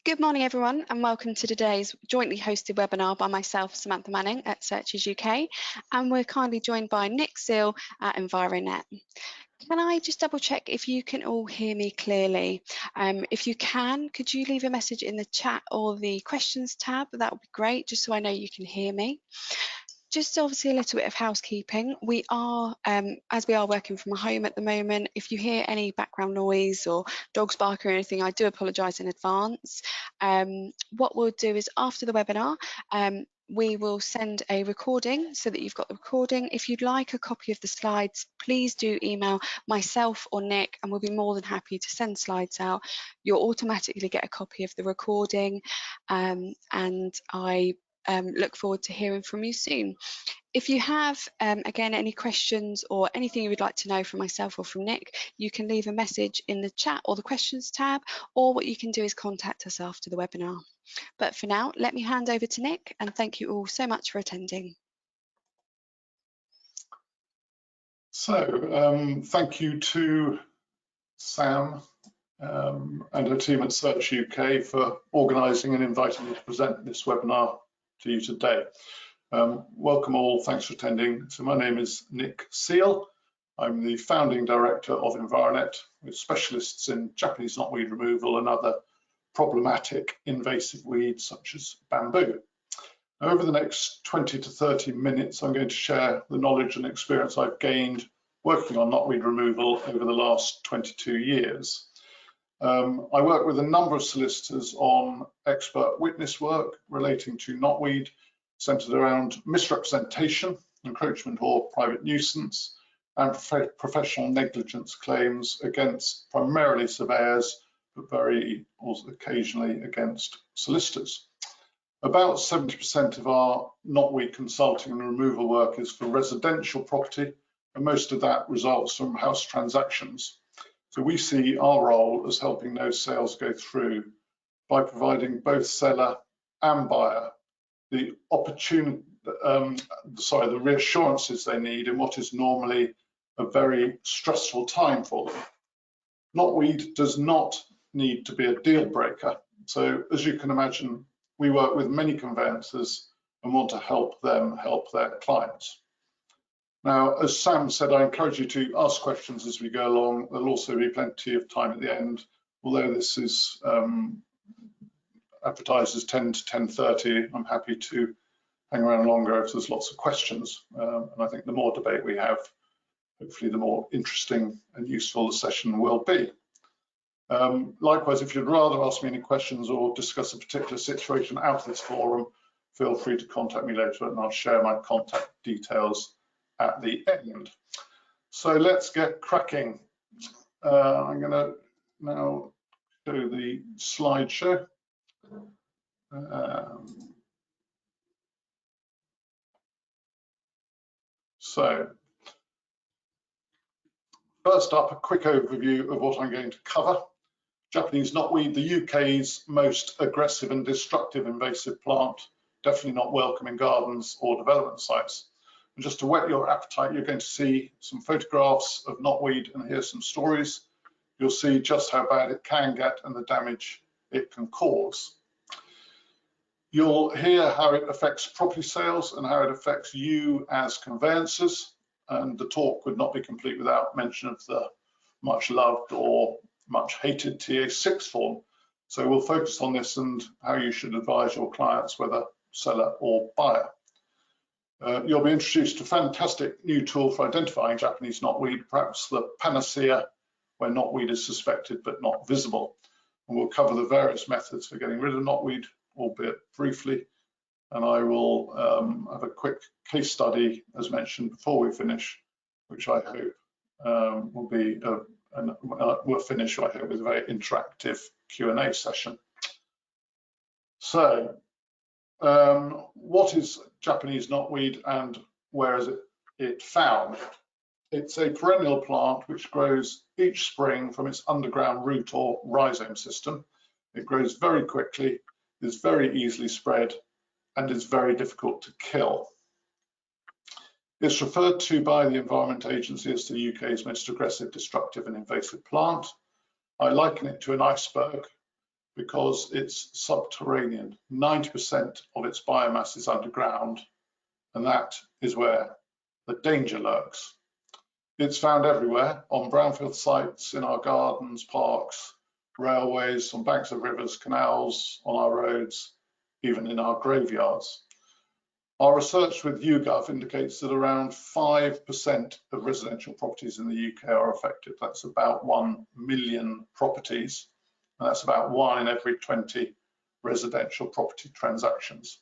Good morning, everyone, and welcome to today's jointly hosted webinar by myself, Samantha Manning at Searches UK, and we're kindly joined by Nick Seal at Environet. Can I just double check if you can all hear me clearly? If you can, could you leave a message in the chat or the questions tab? That would be great, just so I know you can hear me. Just obviously a little bit of housekeeping. We are, as we are working from home at the moment, if you hear any background noise or dogs barking or anything, I do apologise in advance. What we'll do is after the webinar, we will send a recording so that you've got the recording. If you'd like a copy of the slides, please do email myself or Nick, and we'll be more than happy to send slides out. You'll automatically get a copy of the recording, and I look forward to hearing from you soon. If you have, again, any questions or anything you would like to know from myself or from Nick, you can leave a message in the chat or the questions tab, or what you can do is contact us after the webinar. But for now, let me hand over to Nick, and thank you all so much for attending. So, thank you to Sam and her team at Search UK for organising and inviting me to present this webinar to you today. Welcome all, thanks for attending. So my name is Nick Seal. I'm the founding director of Environet, with specialists in Japanese knotweed removal and other problematic invasive weeds such as bamboo. Now, over the next 20 to 30 minutes, I'm going to share the knowledge and experience I've gained working on knotweed removal over the last 22 years. I work with a number of solicitors on expert witness work relating to knotweed, centered around misrepresentation, encroachment or private nuisance, and professional negligence claims against primarily surveyors, but very also occasionally against solicitors. About 70% of our knotweed consulting and removal work is for residential property, and most of that results from house transactions. So we see our role as helping those sales go through by providing both seller and buyer the the reassurances they need in what is normally a very stressful time for them. Knotweed does not need to be a deal breaker. So as you can imagine, we work with many conveyancers and want to help them help their clients. Now, as Sam said, I encourage you to ask questions as we go along. There'll also be plenty of time at the end, although this is advertised as 10 to 10:30. I'm happy to hang around longer if there's lots of questions. And I think the more debate we have, hopefully the more interesting and useful the session will be. Likewise, if you'd rather ask me any questions or discuss a particular situation out of this forum, feel free to contact me later and I'll share my contact details at the end. So let's get cracking. I'm going to now show the slideshow. So first up, a quick overview of what I'm going to cover. Japanese knotweed, the UK's most aggressive and destructive invasive plant, definitely not welcome in gardens or development sites. And just to whet your appetite, you're going to see some photographs of knotweed and hear some stories. You'll see just how bad it can get and the damage it can cause. You'll hear how it affects property sales and how it affects you as conveyancers. And the talk would not be complete without mention of the much loved or much hated TA6 form. So we'll focus on this and how you should advise your clients, whether seller or buyer. You'll be introduced to a fantastic new tool for identifying Japanese knotweed, perhaps the panacea where knotweed is suspected but not visible. And we'll cover the various methods for getting rid of knotweed, albeit briefly. And I will have a quick case study, as mentioned before we finish, which I hope will be, we'll finish, I hope, with a very interactive Q&A session. So, what is Japanese knotweed and where is it found? It's a perennial plant which grows each spring from its underground root or rhizome system. It grows very quickly, is very easily spread, and is very difficult to kill. It's referred to by the Environment Agency as the UK's most aggressive, destructive and invasive plant. I liken it to an iceberg. because it's subterranean. 90% of its biomass is underground, and that is where the danger lurks. It's found everywhere, on brownfield sites, in our gardens, parks, railways, on banks of rivers, canals, on our roads, even in our graveyards. Our research with YouGov indicates that around 5% of residential properties in the UK are affected. That's about 1 million properties, and that's about 1 in every 20 residential property transactions.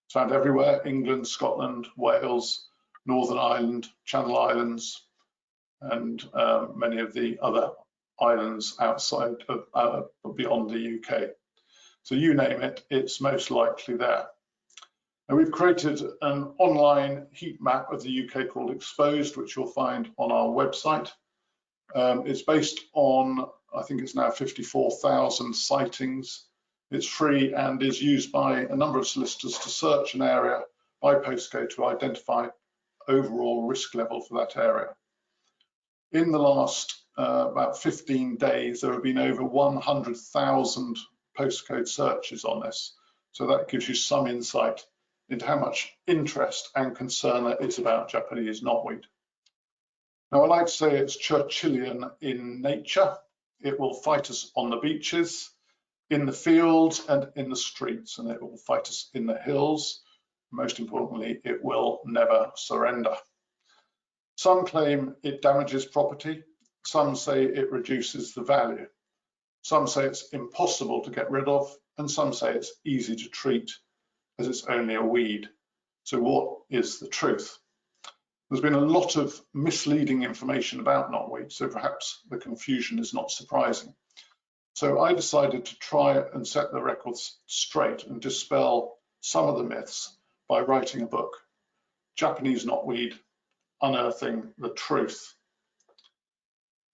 It's found everywhere: England, Scotland, Wales, Northern Ireland, Channel Islands, and many of the other islands outside of beyond the UK. So you name it, it's most likely there. Now, we've created an online heat map of the UK called Exposed, which you'll find on our website. It's based on, I think it's now 54,000 sightings. It's free and is used by a number of solicitors to search an area by postcode to identify overall risk level for that area. In the last about 15 days, there have been over 100,000 postcode searches on this. So that gives you some insight into how much interest and concern there is about Japanese knotweed. Now, I like to say it's Churchillian in nature. It will fight us on the beaches, in the fields, and in the streets, and it will fight us in the hills. Most importantly, it will never surrender. Some claim it damages property. Some say it reduces the value. Some say it's impossible to get rid of, and some say it's easy to treat as it's only a weed. So what is the truth? There's been a lot of misleading information about knotweed, so perhaps the confusion is not surprising. So I decided to try and set the records straight and dispel some of the myths by writing a book, Japanese Knotweed: Unearthing the Truth.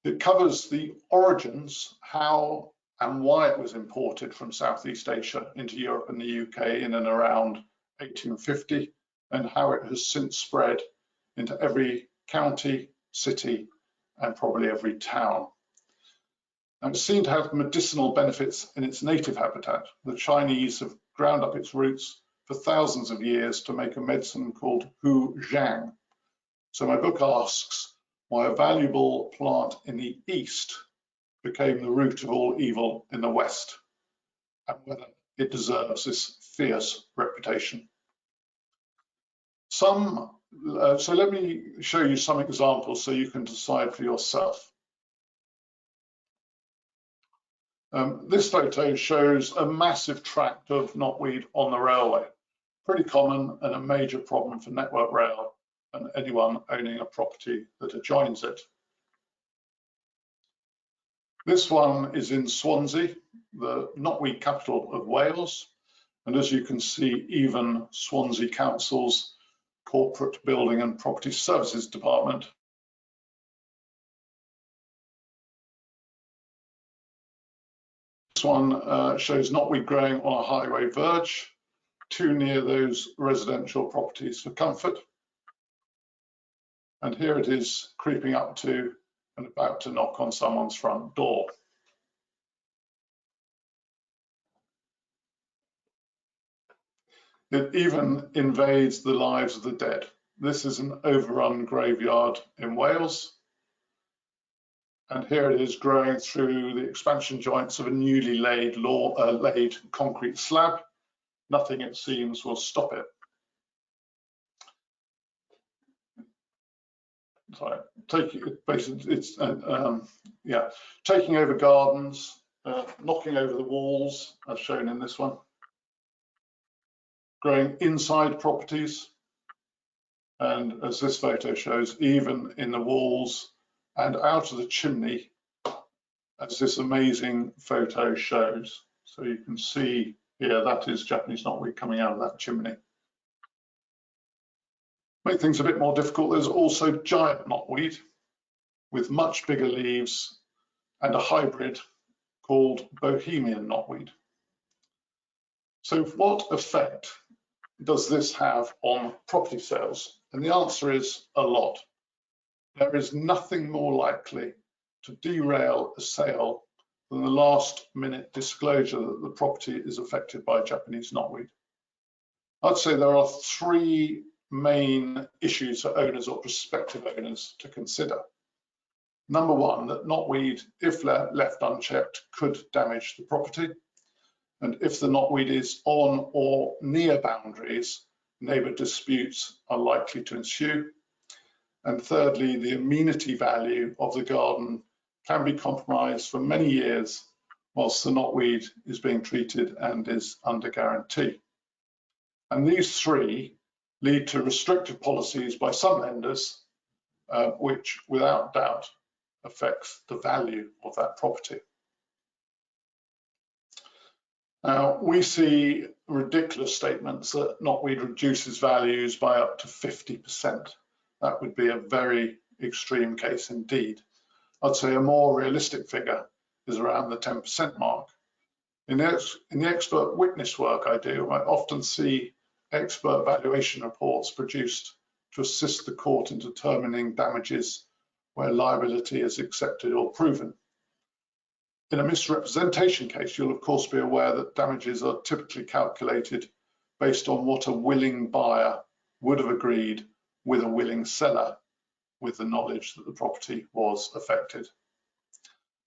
It covers the origins, how and why it was imported from Southeast Asia into Europe and the UK in and around 1850, and how it has since spread into every county, city, and probably every town. Now, it's seen to have medicinal benefits in its native habitat. The Chinese have ground up its roots for thousands of years to make a medicine called Hu Zhang. So my book asks why a valuable plant in the East became the root of all evil in the West, and whether it deserves this fierce reputation. So let me show you some examples so you can decide for yourself. This photo shows a massive tract of knotweed on the railway. Pretty common and a major problem for Network Rail and anyone owning a property that adjoins it. This one is in Swansea, the knotweed capital of Wales. And as you can see, even Swansea Council's Corporate Building and Property Services Department This one shows knotweed growing on a highway verge, too near those residential properties for comfort. And here it is creeping up to and about to knock on someone's front door. It even invades the lives of the dead. This is an overrun graveyard in Wales. And here it is growing through the expansion joints of a newly laid concrete slab. Nothing, it seems, will stop it. Sorry, taking over gardens, knocking over the walls, as shown in this one, growing inside properties, and as this photo shows, even in the walls and out of the chimney, as this amazing photo shows. So you can see here, that is Japanese knotweed coming out of that chimney. Make things a bit more difficult, there's also giant knotweed with much bigger leaves and a hybrid called Bohemian knotweed. So what effect does this have on property sales? And the answer is a lot. There is nothing more likely to derail a sale than the last minute disclosure that the property is affected by Japanese knotweed. I'd say there are three main issues for owners or prospective owners to consider. Number one, that knotweed, if left unchecked, could damage the property. And if the knotweed is on or near boundaries, neighbour disputes are likely to ensue. And thirdly, the amenity value of the garden can be compromised for many years whilst the knotweed is being treated and is under guarantee. And these three lead to restrictive policies by some lenders, which without doubt affects the value of that property. Now, we see ridiculous statements that knotweed reduces values by up to 50%. That would be a very extreme case indeed. I'd say a more realistic figure is around the 10% mark. In the expert witness work I do, I often see expert valuation reports produced to assist the court in determining damages where liability is accepted or proven. In a misrepresentation case, you'll of course be aware that damages are typically calculated based on what a willing buyer would have agreed with a willing seller with the knowledge that the property was affected.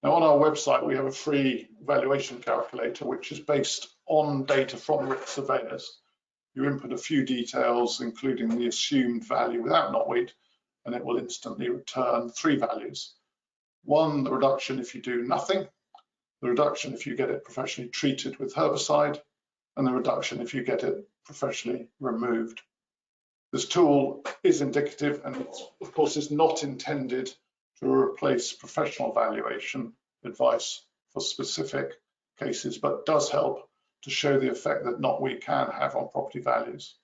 Now, on our website, we have a free valuation calculator, which is based on data from RIT surveyors. You input a few details, including the assumed value without knotweed, and it will instantly return three values. One, the reduction if you do nothing, the reduction if you get it professionally treated with herbicide, and the reduction if you get it professionally removed. This tool is indicative and it, of course, is not intended to replace professional valuation advice for specific cases, but does help to show the effect that knotweed can have on property values.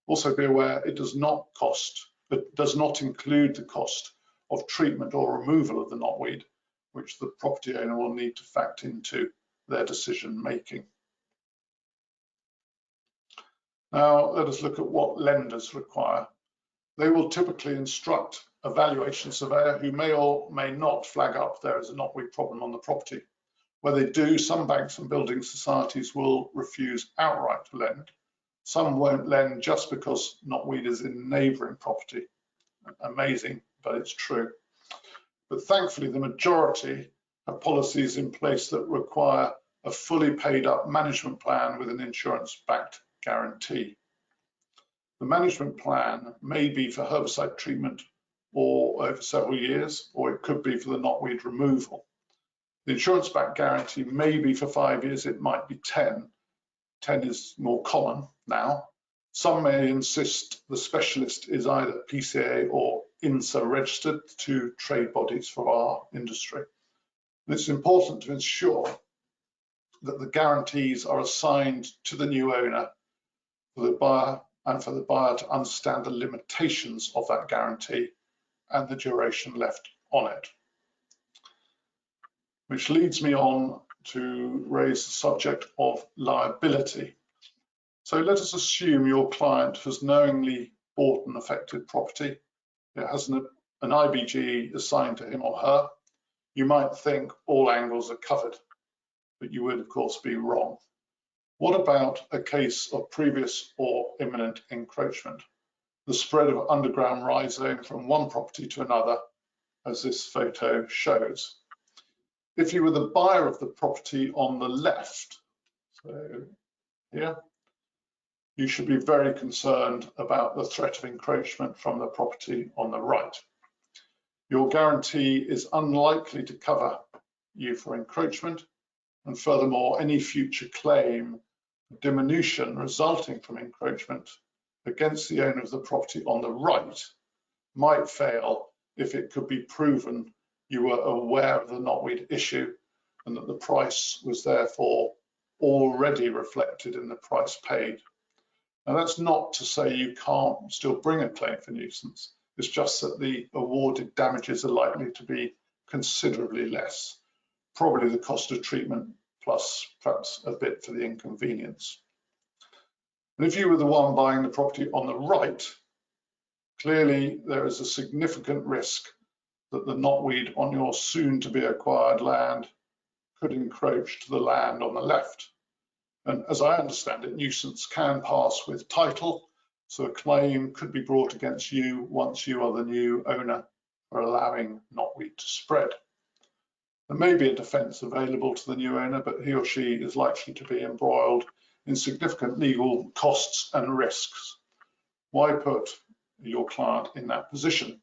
Also be aware it does not include the cost of treatment or removal of the knotweed, which the property owner will need to factor into their decision making. Now let us look at what lenders require. They will typically instruct a valuation surveyor who may or may not flag up there is a knotweed problem on the property. Where they do, some banks and building societies will refuse outright to lend. Some won't lend just because knotweed is in neighbouring property. Amazing, but it's true. But thankfully, the majority have policies in place that require a fully paid up management plan with an insurance-backed guarantee. The management plan may be for herbicide treatment or over several years, or it could be for the knotweed removal. The insurance-backed guarantee may be for 5 years, it might be 10. 10 is more common now. Some may insist the specialist is either PCA or INSA registered, to trade bodies for our industry. And it's important to ensure that the guarantees are assigned to the new owner for the buyer and for the buyer to understand the limitations of that guarantee and the duration left on it. Which leads me on to raise the subject of liability. So let us assume your client has knowingly bought an affected property. It has an IBG assigned to him or her. You might think all angles are covered, but you would of course be wrong. What about a case of previous or imminent encroachment? The spread of underground rhizome from one property to another, as this photo shows. If you were the buyer of the property on the left, so here, you should be very concerned about the threat of encroachment from the property on the right. Your guarantee is unlikely to cover you for encroachment, and furthermore, any future claim of diminution resulting from encroachment against the owner of the property on the right might fail if it could be proven you were aware of the knotweed issue and that the price was therefore already reflected in the price paid. Now, that's not to say you can't still bring a claim for nuisance. It's just that the awarded damages are likely to be considerably less, probably the cost of treatment plus perhaps a bit for the inconvenience. And if you were the one buying the property on the right, clearly there is a significant risk that the knotweed on your soon to be acquired land could encroach to the land on the left. And as I understand it, nuisance can pass with title, so a claim could be brought against you once you are the new owner for allowing knotweed to spread. There may be a defence available to the new owner, but he or she is likely to be embroiled in significant legal costs and risks. Why put your client in that position?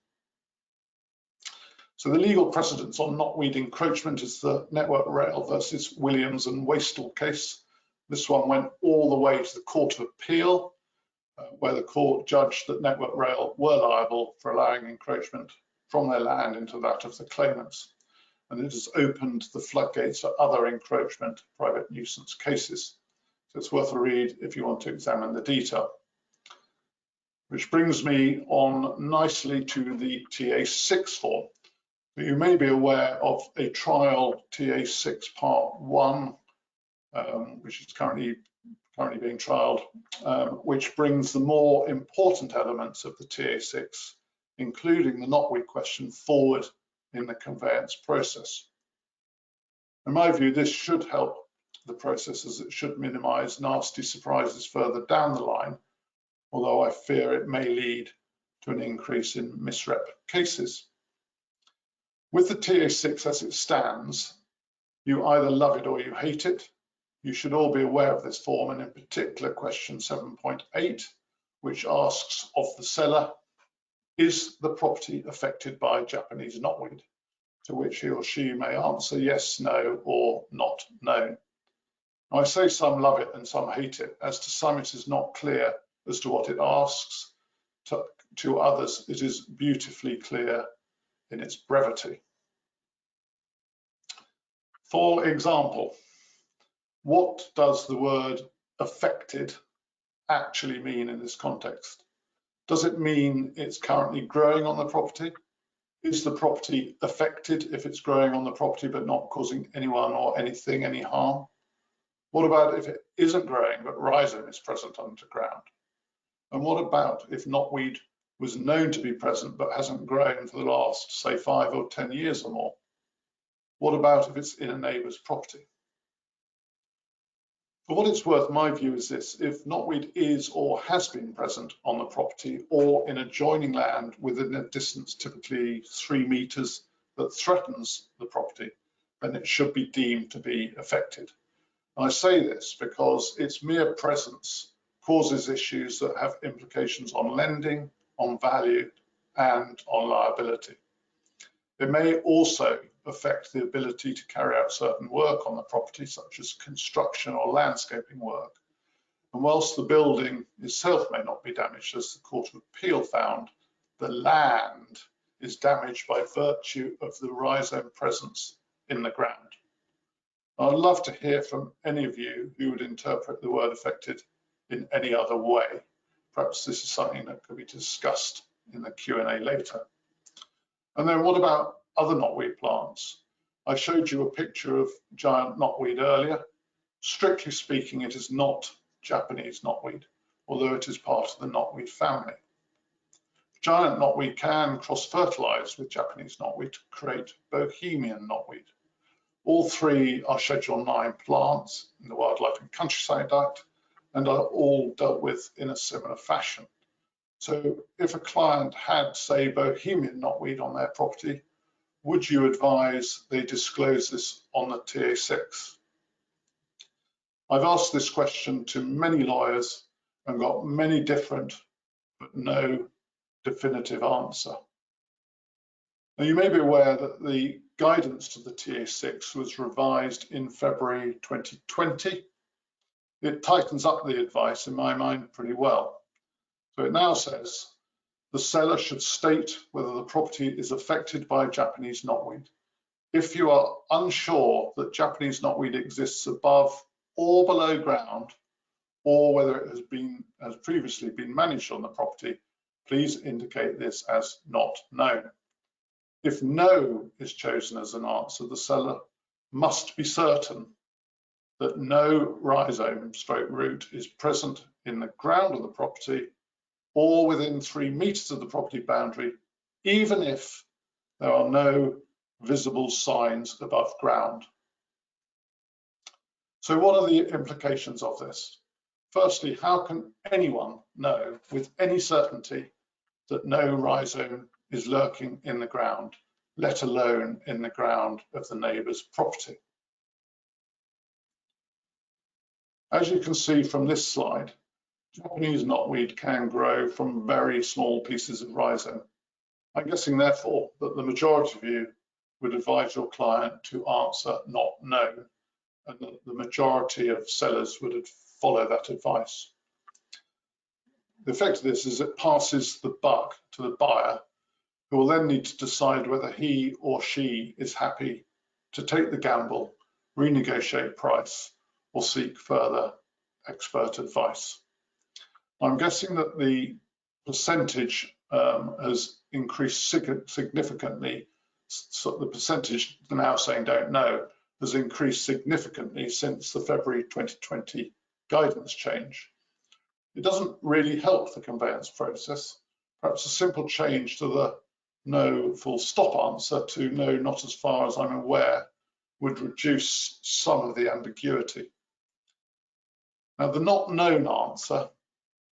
So the legal precedence on knotweed encroachment is the Network Rail versus Williams and Wastell case. This one went all the way to the Court of Appeal, where the court judged that Network Rail were liable for allowing encroachment from their land into that of the claimants. And it has opened the floodgates for other encroachment private nuisance cases. So it's worth a read if you want to examine the detail. Which brings me on nicely to the TA6 form. You may be aware of a trial TA6 Part 1, which is currently being trialled, which brings the more important elements of the TA6, including the knotweed question, forward in the conveyance process. In my view, this should help the process, as it should minimise nasty surprises further down the line, although I fear it may lead to an increase in misrep cases. With the TA6 as it stands, you either love it or you hate it. You should all be aware of this form, and in particular question 7.8, which asks of the seller, is the property affected by Japanese knotweed? To which he or she may answer yes, no, or not known. Now, I say some love it and some hate it, as to some it is not clear as to what it asks, to others it is beautifully clear in its brevity. For example, what does the word affected actually mean in this context? Does it mean it's currently growing on the property? Is the property affected if it's growing on the property but not causing anyone or anything any harm? What about if it isn't growing but rhizome is present underground? And what about if knotweed was known to be present but hasn't grown for the last, say, 5 or 10 years or more? What about if it's in a neighbour's property? For what it's worth, my view is this: if knotweed is or has been present on the property or in adjoining land within a distance typically 3 metres that threatens the property, then it should be deemed to be affected. And I say this because its mere presence causes issues that have implications on lending, on value, and on liability. It may also affect the ability to carry out certain work on the property, such as construction or landscaping work. And whilst the building itself may not be damaged, as the Court of Appeal found, the land is damaged by virtue of the rhizome presence in the ground. I'd love to hear from any of you who would interpret the word affected in any other way. Perhaps this is something that could be discussed in the Q&A later. And then what about other knotweed plants? I showed you a picture of giant knotweed earlier. Strictly speaking, it is not Japanese knotweed, although it is part of the knotweed family. Giant knotweed can cross-fertilize with Japanese knotweed to create Bohemian knotweed. All 3 are Schedule 9 plants in the Wildlife and Countryside Act and are all dealt with in a similar fashion. So if a client had, say, Bohemian knotweed on their property, would you advise they disclose this on the TA6? I've asked this question to many lawyers and got many different but no definitive answer. Now, you may be aware that the guidance to the TA6 was revised in February 2020. It tightens up the advice, in my mind, pretty well. So it now says, the seller should state whether the property is affected by Japanese knotweed. If you are unsure that Japanese knotweed exists above or below ground, or whether it has previously been managed on the property, please indicate this as not known. If no is chosen as an answer, the seller must be certain that no rhizome / root is present in the ground of the property or within 3 meters of the property boundary, even if there are no visible signs above ground. So what are the implications of this? Firstly, how can anyone know with any certainty that no rhizome is lurking in the ground, let alone in the ground of the neighbour's property? As you can see from this slide, Japanese knotweed can grow from very small pieces of rhizome. I'm guessing, therefore, that the majority of you would advise your client to answer not known, and that the majority of sellers would follow that advice. The effect of this is it passes the buck to the buyer, who will then need to decide whether he or she is happy to take the gamble, renegotiate price, or seek further expert advice. I'm guessing that the percentage has increased significantly. So the percentage now saying don't know has increased significantly since the February 2020 guidance change. It doesn't really help the conveyance process. Perhaps a simple change to the no full stop answer to no, not as far as I'm aware, would reduce some of the ambiguity. Now, the not known answer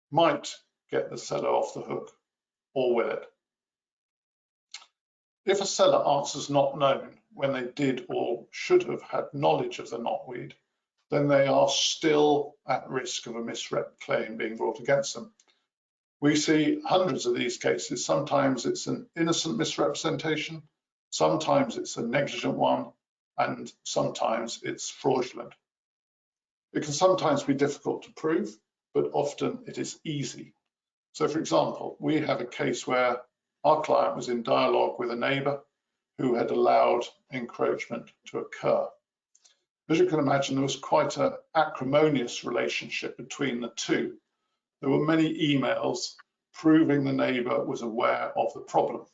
might get the seller off the hook, or will it? If a seller answers not known when they did or should have had knowledge of the knotweed, then they are still at risk of a misrep claim being brought against them. We see hundreds of these cases. Sometimes it's an innocent misrepresentation, sometimes it's a negligent one, and sometimes it's fraudulent. It can sometimes be difficult to prove, but often it is easy. So, for example, we have a case where our client was in dialogue with a neighbour who had allowed encroachment to occur. As you can imagine, there was quite an acrimonious relationship between the two. There were many emails proving the neighbour was aware of the problem.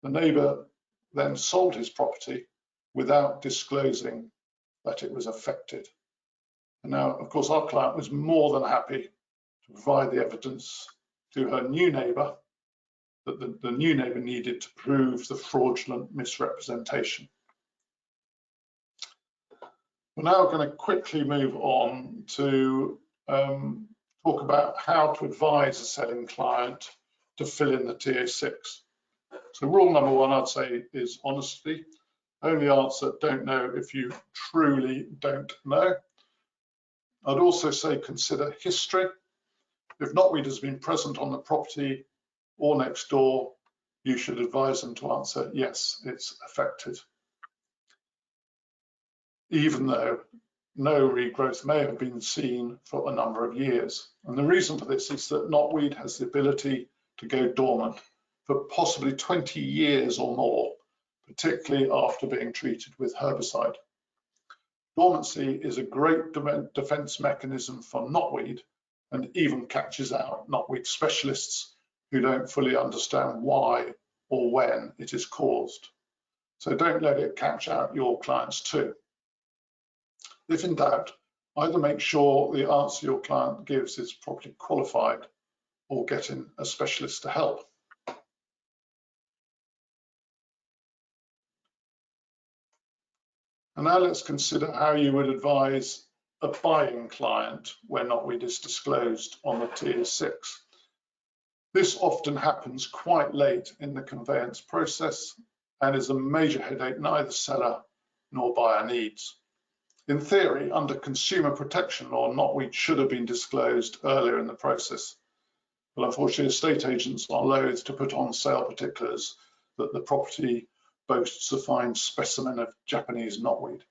The neighbour then sold his property without disclosing that it was affected. And now, of course, our client was more than happy to provide the evidence to her new neighbour that the new neighbour needed to prove the fraudulent misrepresentation. We're now going to quickly move on to talk about how to advise a selling client to fill in the TA6. So rule number one, I'd say, is honesty. Only answer don't know if you truly don't know. I'd also say consider history. If knotweed has been present on the property or next door, you should advise them to answer yes, it's affected, even though no regrowth may have been seen for a number of years. And the reason for this is that knotweed has the ability to go dormant for possibly 20 years or more, particularly after being treated with herbicide. Dormancy is a great defense mechanism for knotweed and even catches out knotweed specialists who don't fully understand why or when it is caused. So don't let it catch out your clients too. If in doubt, either make sure the answer your client gives is properly qualified or get in a specialist to help. And now let's consider how you would advise a buying client when knotweed is disclosed on the Tier 6. This often happens quite late in the conveyance process and is a major headache neither seller nor buyer needs. In theory, under consumer protection law, knotweed should have been disclosed earlier in the process. But unfortunately, estate agents are loath to put on sale particulars that the property boasts a fine specimen of Japanese knotweed.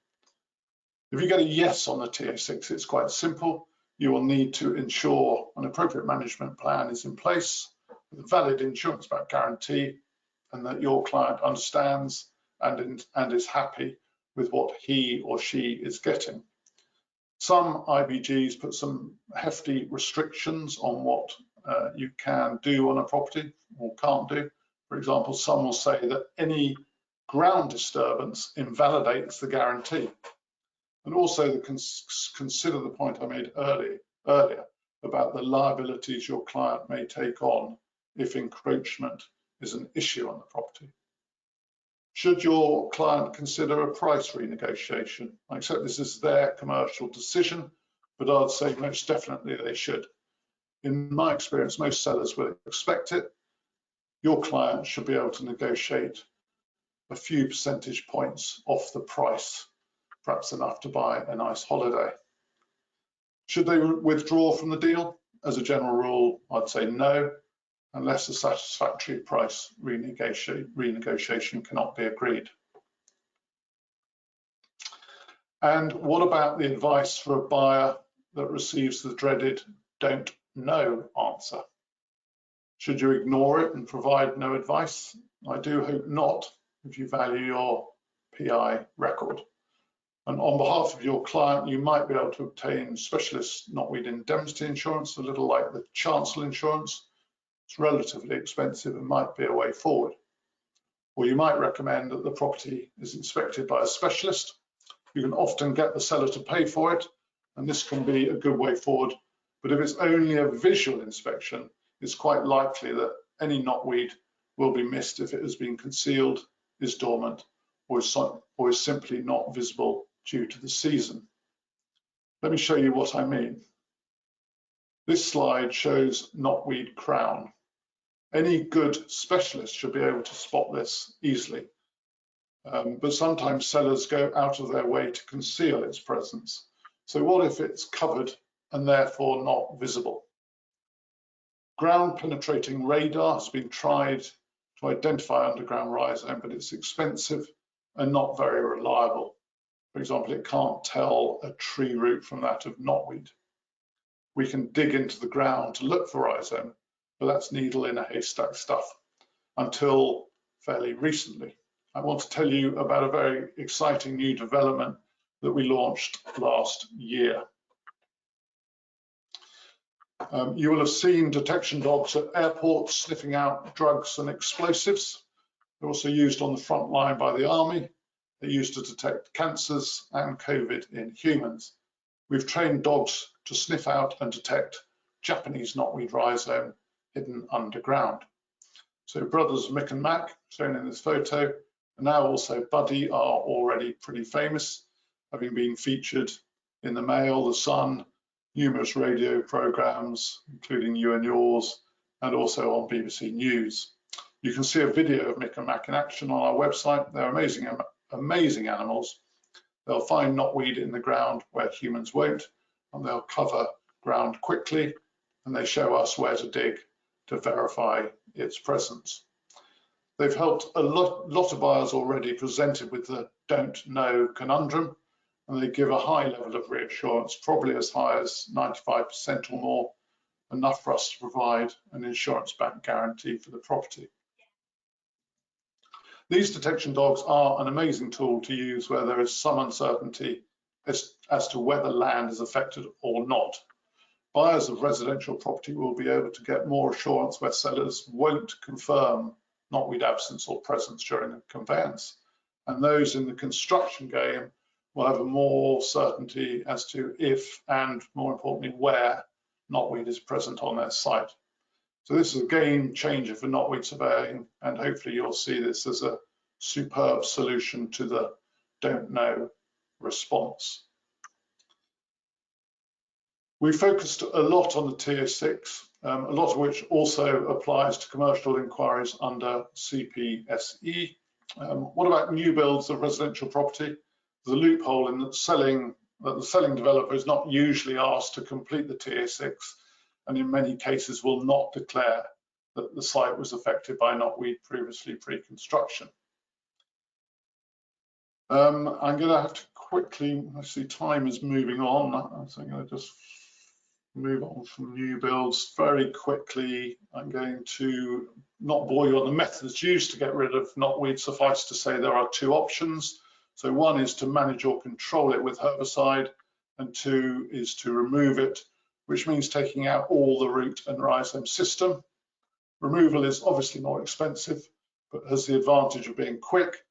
If you get a yes on the TA6, it's quite simple. You will need to ensure an appropriate management plan is in place with a valid insurance-backed guarantee and that your client understands and is happy with what he or she is getting. Some IBGs put some hefty restrictions on what you can do on a property or can't do. For example, some will say that any ground disturbance invalidates the guarantee. And also consider the point I made earlier about the liabilities your client may take on if encroachment is an issue on the property. Should your client consider a price renegotiation? I accept this is their commercial decision, but I'd say most definitely they should. In my experience, most sellers will expect it. Your client should be able to negotiate a few percentage points off the price, perhaps enough to buy a nice holiday. Should they withdraw from the deal? As a general rule, I'd say no, unless a satisfactory price renegotiation cannot be agreed. And what about the advice for a buyer that receives the dreaded "don't know" answer? Should you ignore it and provide no advice? I do hope not, if you value your PI record. And on behalf of your client, you might be able to obtain specialist Knotweed indemnity insurance, a little like the chancel insurance. It's relatively expensive and might be a way forward. Or you might recommend that the property is inspected by a specialist. You can often get the seller to pay for it, and this can be a good way forward. But if it's only a visual inspection, it's quite likely that any knotweed will be missed if it has been concealed, is dormant, or is simply not visible due to the season. Let me show you what I mean. This slide shows knotweed crown. Any good specialist should be able to spot this easily, but sometimes sellers go out of their way to conceal its presence. So what if it's covered and therefore not visible? Ground penetrating radar has been tried to identify underground rhizome, but it's expensive and not very reliable. For example, it can't tell a tree root from that of knotweed. We can dig into the ground to look for rhizome, but that's needle in a haystack stuff until fairly recently. I want to tell you about a very exciting new development that we launched last year. You will have seen detection dogs at airports sniffing out drugs and explosives. They're also used on the front line by the army. They're used to detect cancers and COVID in humans. We've trained dogs to sniff out and detect Japanese knotweed rhizome hidden underground. So brothers Mick and Mac, shown in this photo, and now also Buddy, are already pretty famous, having been featured in the Mail, the Sun, numerous radio programs, including You and Yours, and also on BBC News. You can see a video of Mick and Mac in action on our website. They're amazing animals. They'll find knotweed in the ground where humans won't, and they'll cover ground quickly, and they show us where to dig to verify its presence. They've helped a lot of buyers already presented with the "don't know" conundrum, and they give a high level of reassurance, probably as high as 95% or more, enough for us to provide an insurance-backed guarantee for the property. These detection dogs are an amazing tool to use where there is some uncertainty as to whether land is affected or not. Buyers of residential property will be able to get more assurance where sellers won't confirm knotweed absence or presence during a conveyance. And those in the construction game will have a more certainty as to if, and more importantly, where knotweed is present on their site. So this is a game changer for knotweed surveying, and hopefully you'll see this as a superb solution to the "don't know" response. We focused a lot on the Tier 6, a lot of which also applies to commercial inquiries under CPSE. What about new builds of residential property? There's a loophole in that the selling developer is not usually asked to complete the Tier 6, and in many cases will not declare that the site was affected by knotweed previously pre-construction. I'm going to have to quickly, I see time is moving on, so I'm going to just move on from new builds very quickly. I'm going to not bore you on the methods used to get rid of knotweed. Suffice to say there are two options. So one is to manage or control it with herbicide, and two is to remove it, which means taking out all the root and rhizome system. Removal is obviously more expensive, but has the advantage of being quick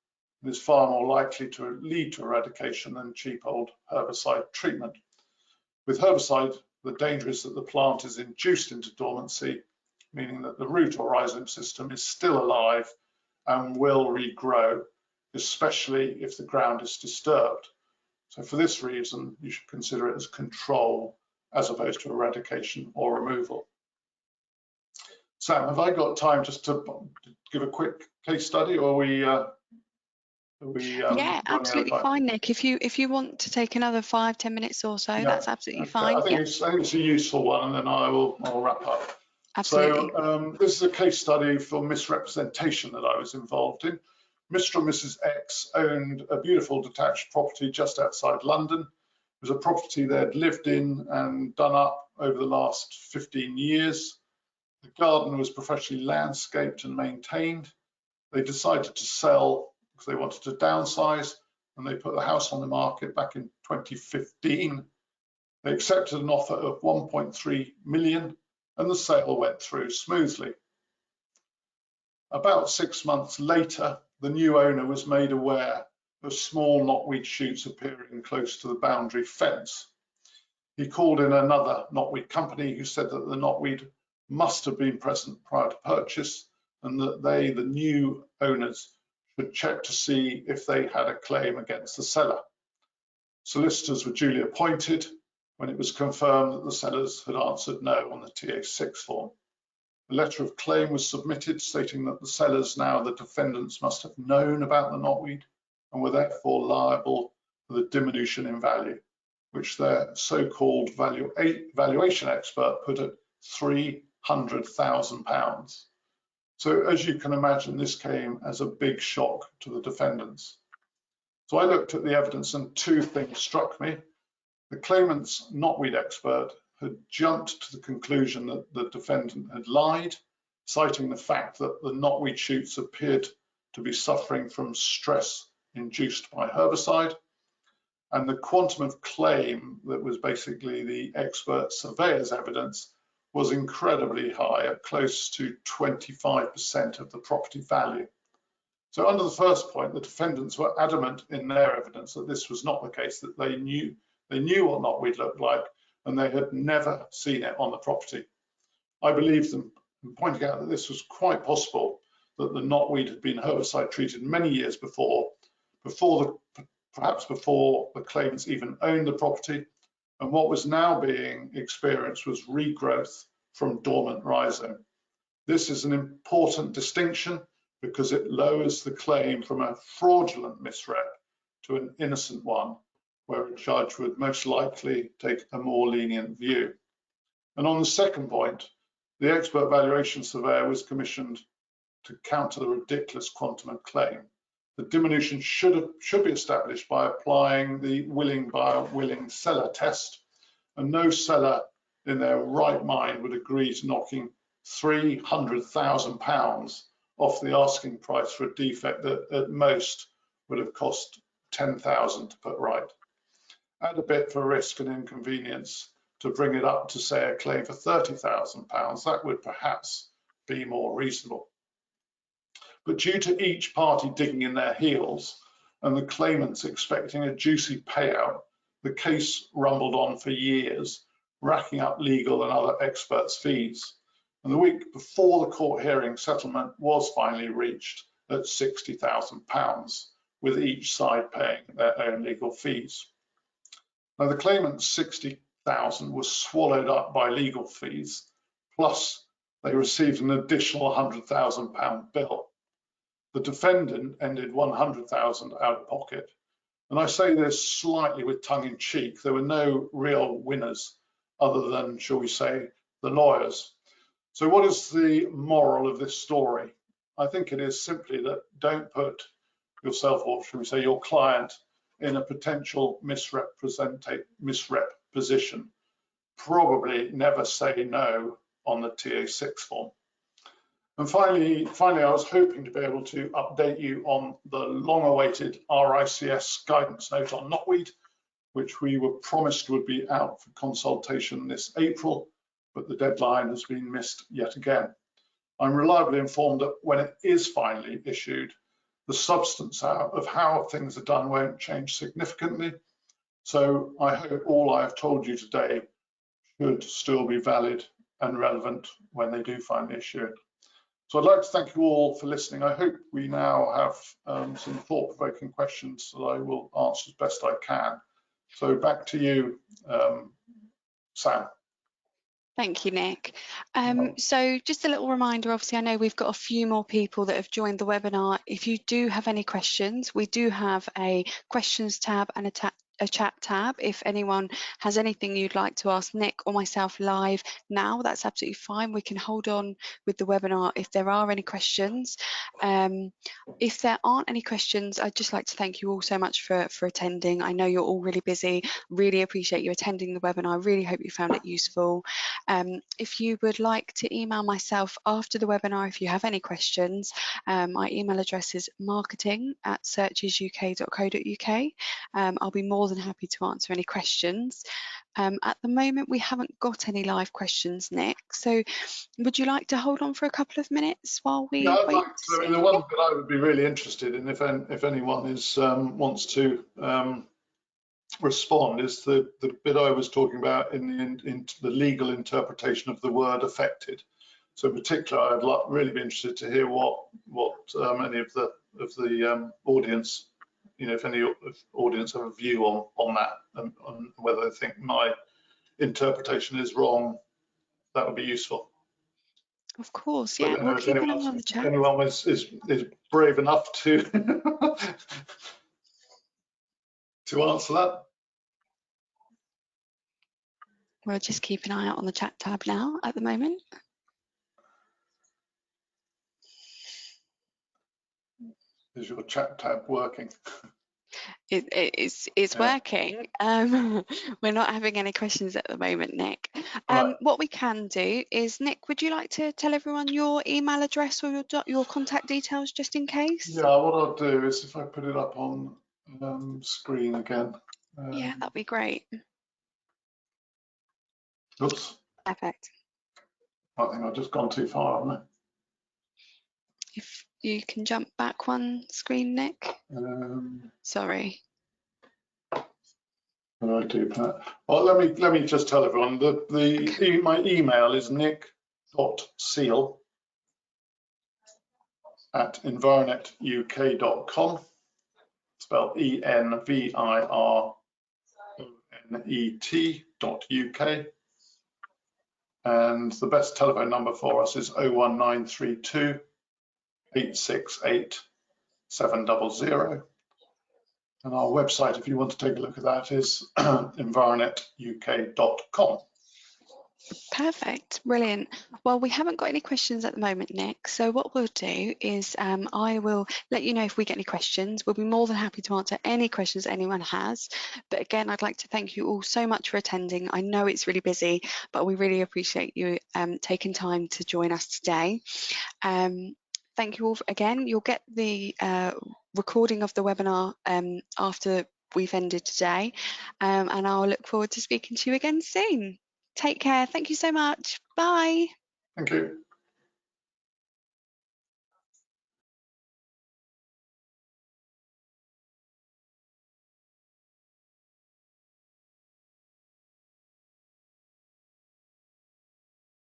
and is far more likely to lead to eradication than cheap old herbicide treatment. With herbicide, the danger is that the plant is induced into dormancy, meaning that the root or rhizome system is still alive and will regrow, especially if the ground is disturbed. So for this reason, you should consider it as control as opposed to eradication or removal. Sam, have I got time just to give a quick case study, or are we Yeah, running out of absolutely time? fine, Nick. If you want to take another 5-10 minutes or so, Yeah, that's absolutely okay. fine. I think it's a useful one, and then I'll wrap up. Absolutely. So this is a case study for misrepresentation that I was involved in. Mr. and Mrs. X owned a beautiful detached property just outside London. It was a property they'd lived in and done up over the last 15 years. The garden was professionally landscaped and maintained. They decided to sell because they wanted to downsize, and they put the house on the market back in 2015. They accepted an offer of 1.3 million, and the sale went through smoothly. About 6 months later, the new owner was made aware of small knotweed shoots appearing close to the boundary fence. He called in another knotweed company who said that the knotweed must have been present prior to purchase, and that they, the new owners, should check to see if they had a claim against the seller. Solicitors were duly appointed when it was confirmed that the sellers had answered no on the TA6 form. A letter of claim was submitted stating that the sellers, now the defendants, must have known about the knotweed and were therefore liable for the diminution in value, which their so-called valuation expert put at £300,000. So as you can imagine, this came as a big shock to the defendants. So I looked at the evidence and two things struck me. The claimant's knotweed expert had jumped to the conclusion that the defendant had lied, citing the fact that the knotweed shoots appeared to be suffering from stress induced by herbicide. And the quantum of claim that was basically the expert surveyor's evidence was incredibly high, at close to 25% of the property value. So under the first point, the defendants were adamant in their evidence that this was not the case, that they knew what knotweed looked like, and they had never seen it on the property. I believe them in pointing out that this was quite possible, that the knotweed had been herbicide treated many years perhaps before the claimants even owned the property, and what was now being experienced was regrowth from dormant rhizome. This is an important distinction because it lowers the claim from a fraudulent misrep to an innocent one, where a judge would most likely take a more lenient view. And on the second point, the expert valuation surveyor was commissioned to counter the ridiculous quantum of claim. The diminution should be established by applying the willing buyer, willing seller test, and no seller in their right mind would agree to knocking £300,000 off the asking price for a defect that at most would have cost £10,000 to put right. Add a bit for risk and inconvenience to bring it up to, say, a claim for £30,000, that would perhaps be more reasonable. But due to each party digging in their heels and the claimants expecting a juicy payout, the case rumbled on for years, racking up legal and other experts' fees. And the week before the court hearing, settlement was finally reached at £60,000, with each side paying their own legal fees. Now, the claimant's £60,000 was swallowed up by legal fees, plus they received an additional £100,000 bill. The defendant ended £100,000 out of pocket. And I say this slightly with tongue in cheek. There were no real winners other than, shall we say, the lawyers. So what is the moral of this story? I think it is simply that don't put yourself, or shall we say your client, in a potential misrep position. Probably never say no on the TA6 form. And finally, I was hoping to be able to update you on the long-awaited RICS guidance note on knotweed, which we were promised would be out for consultation this April, but the deadline has been missed yet again. I'm reliably informed that when it is finally issued, the substance of how things are done won't change significantly. So I hope all I have told you today should still be valid and relevant when they do finally issue it. So I'd like to thank you all for listening. I hope we now have some thought-provoking questions that I will answer as best I can. So back to you, Sam. Thank you, Nick. So just a little reminder, obviously, I know we've got a few more people that have joined the webinar. If you do have any questions, we do have a questions tab and a chat tab. If anyone has anything you'd like to ask Nick or myself live now, that's absolutely fine. We can hold on with the webinar if there are any questions. If there aren't any questions, I'd just like to thank you all so much for attending. I know you're all really busy. Really appreciate you attending the webinar. I really hope you found it useful. If you would like to email myself after the webinar, if you have any questions, my email address is marketing@searchesuk.co.uk. I'll be more than happy to answer any questions. At the moment, we haven't got any live questions, Nick. So would you like to hold on for a couple of minutes while we Yeah, I'd wait like to to. I see? mean, the one that I would be really interested in, if anyone is wants to respond, is the bit I was talking about in the legal interpretation of the word affected. So in particular, I'd really be interested to hear what any of the audience, if any audience have a view on that, and on whether they think my interpretation is wrong. That would be useful. Of course, But yeah. We'll keep an eye on the chat. anyone is brave enough to to answer that. We'll just keep an eye out on the chat tab now at the moment. Is your chat tab working? It's Yeah. working. We're not having any questions at the moment, Nick. Right. What we can do is, Nick, would you like to tell everyone your email address or your contact details just in case? Yeah, what I'll do is if I put it up on screen again. Yeah, that'd be great. Oops. Perfect. I think I've just gone too far, haven't I? If you can jump back one screen, Nick. Sorry. What do I do, Pat? Well, let me just tell everyone that my email is nick.seal@environetuk.com, spelled ENVIRONET.UK. And the best telephone number for us is 01932 868 700. And our website, if you want to take a look at that, is environetuk.com. Perfect, brilliant. Well, we haven't got any questions at the moment, Nick. So what we'll do is I will let you know if we get any questions. We'll be more than happy to answer any questions anyone has. But again, I'd like to thank you all so much for attending. I know it's really busy, but we really appreciate you taking time to join us today. Thank you all again. You'll get the recording of the webinar after we've ended today, and I'll look forward to speaking to you again soon. Take care. Thank you so much. Bye. Thank you.